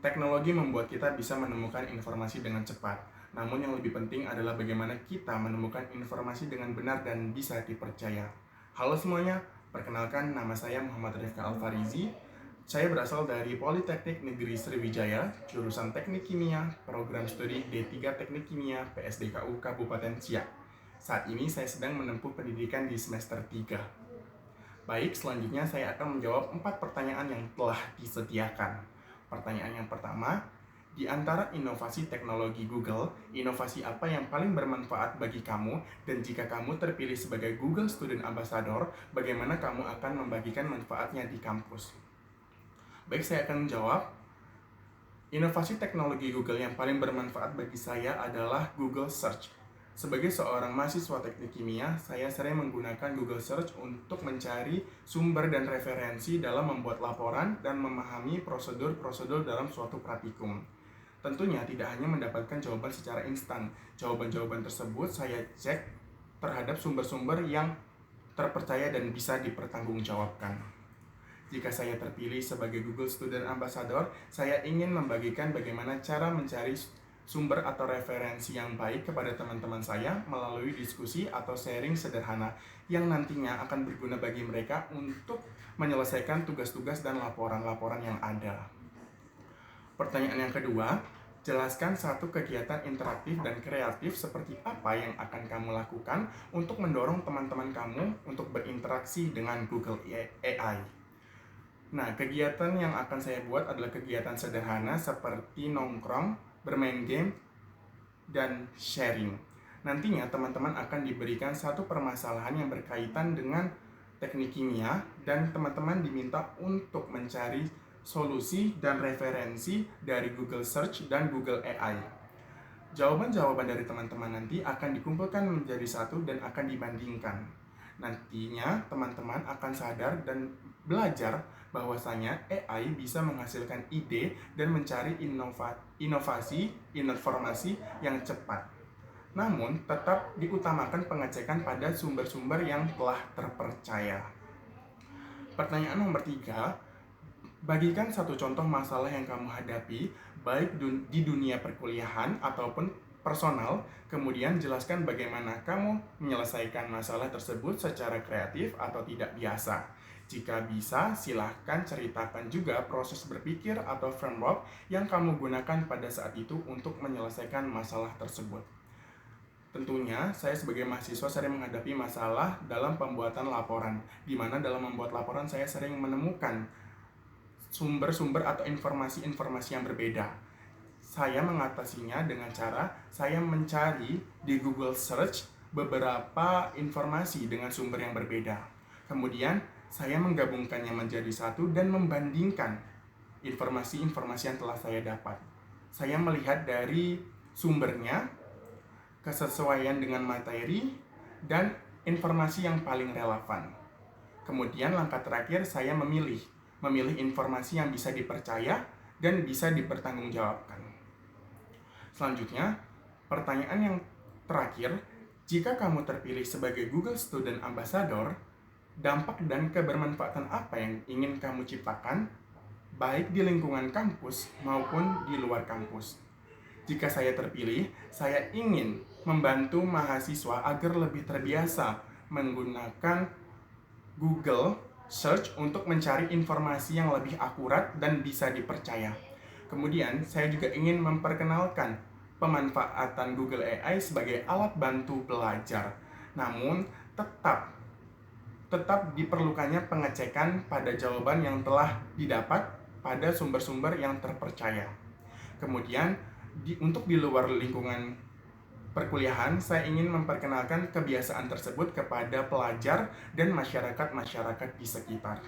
Teknologi membuat kita bisa menemukan informasi dengan cepat. Namun yang lebih penting adalah bagaimana kita menemukan informasi dengan benar dan bisa dipercaya. Halo semuanya, perkenalkan nama saya Muhammad Rifka Alfarizi. Saya berasal dari Politeknik Negeri Sriwijaya, jurusan Teknik Kimia, program studi D3 Teknik Kimia, PSDKU Kabupaten Siak. Saat ini saya sedang menempuh pendidikan di semester 3. Baik, selanjutnya saya akan menjawab 4 pertanyaan yang telah disediakan. Pertanyaan yang pertama, di antara inovasi teknologi Google, inovasi apa yang paling bermanfaat bagi kamu? Dan jika kamu terpilih sebagai Google Student Ambassador, bagaimana kamu akan membagikan manfaatnya di kampus? Baik, saya akan menjawab. Inovasi teknologi Google yang paling bermanfaat bagi saya adalah Google Search. Sebagai seorang mahasiswa teknik kimia, saya sering menggunakan Google Search untuk mencari sumber dan referensi dalam membuat laporan dan memahami prosedur-prosedur dalam suatu praktikum. Tentunya tidak hanya mendapatkan jawaban secara instan. Jawaban-jawaban tersebut saya cek terhadap sumber-sumber yang terpercaya dan bisa dipertanggungjawabkan. Jika saya terpilih sebagai Google Student Ambassador, saya ingin membagikan bagaimana cara mencari sumber atau referensi yang baik kepada teman-teman saya melalui diskusi atau sharing sederhana yang nantinya akan berguna bagi mereka untuk menyelesaikan tugas-tugas dan laporan-laporan yang ada. Pertanyaan yang kedua, jelaskan satu kegiatan interaktif dan kreatif seperti apa yang akan kamu lakukan untuk mendorong teman-teman kamu untuk berinteraksi dengan Google AI. Nah, kegiatan yang akan saya buat adalah kegiatan sederhana seperti nongkrong, bermain game, dan sharing. Nantinya teman-teman akan diberikan satu permasalahan yang berkaitan dengan teknik kimia dan teman-teman diminta untuk mencari solusi dan referensi dari Google Search dan Google AI. Jawaban-jawaban dari teman-teman nanti akan dikumpulkan menjadi satu dan akan dibandingkan. Nantinya teman-teman akan sadar dan belajar bahwasanya AI bisa menghasilkan ide dan mencari inovasi, informasi yang cepat. Namun, tetap diutamakan pengecekan pada sumber-sumber yang telah terpercaya. Pertanyaan nomor 3, bagikan satu contoh masalah yang kamu hadapi, baik di dunia perkuliahan ataupun personal, kemudian jelaskan bagaimana kamu menyelesaikan masalah tersebut secara kreatif atau tidak biasa. Jika bisa, silahkan ceritakan juga proses berpikir atau framework yang kamu gunakan pada saat itu untuk menyelesaikan masalah tersebut. Tentunya, saya sebagai mahasiswa sering menghadapi masalah dalam pembuatan laporan, di mana dalam membuat laporan saya sering menemukan sumber-sumber atau informasi-informasi yang berbeda. Saya mengatasinya dengan cara saya mencari di Google Search beberapa informasi dengan sumber yang berbeda. Kemudian, saya menggabungkannya menjadi satu dan membandingkan informasi-informasi yang telah saya dapat. Saya melihat dari sumbernya, kesesuaian dengan materi, dan informasi yang paling relevan. Kemudian langkah terakhir saya memilih informasi yang bisa dipercaya dan bisa dipertanggungjawabkan. Selanjutnya, pertanyaan yang terakhir, jika kamu terpilih sebagai Google Student Ambassador, dampak dan kebermanfaatan apa yang ingin kamu ciptakan, baik di lingkungan kampus maupun di luar kampus? Jika saya terpilih, saya ingin membantu mahasiswa agar lebih terbiasa menggunakan Google Search untuk mencari informasi yang lebih akurat dan bisa dipercaya. Kemudian, saya juga ingin memperkenalkan pemanfaatan Google AI sebagai alat bantu belajar. Namun, tetap diperlukannya pengecekan pada jawaban yang telah didapat pada sumber-sumber yang terpercaya. Kemudian, untuk di luar lingkungan perkuliahan, saya ingin memperkenalkan kebiasaan tersebut kepada pelajar dan masyarakat-masyarakat di sekitar.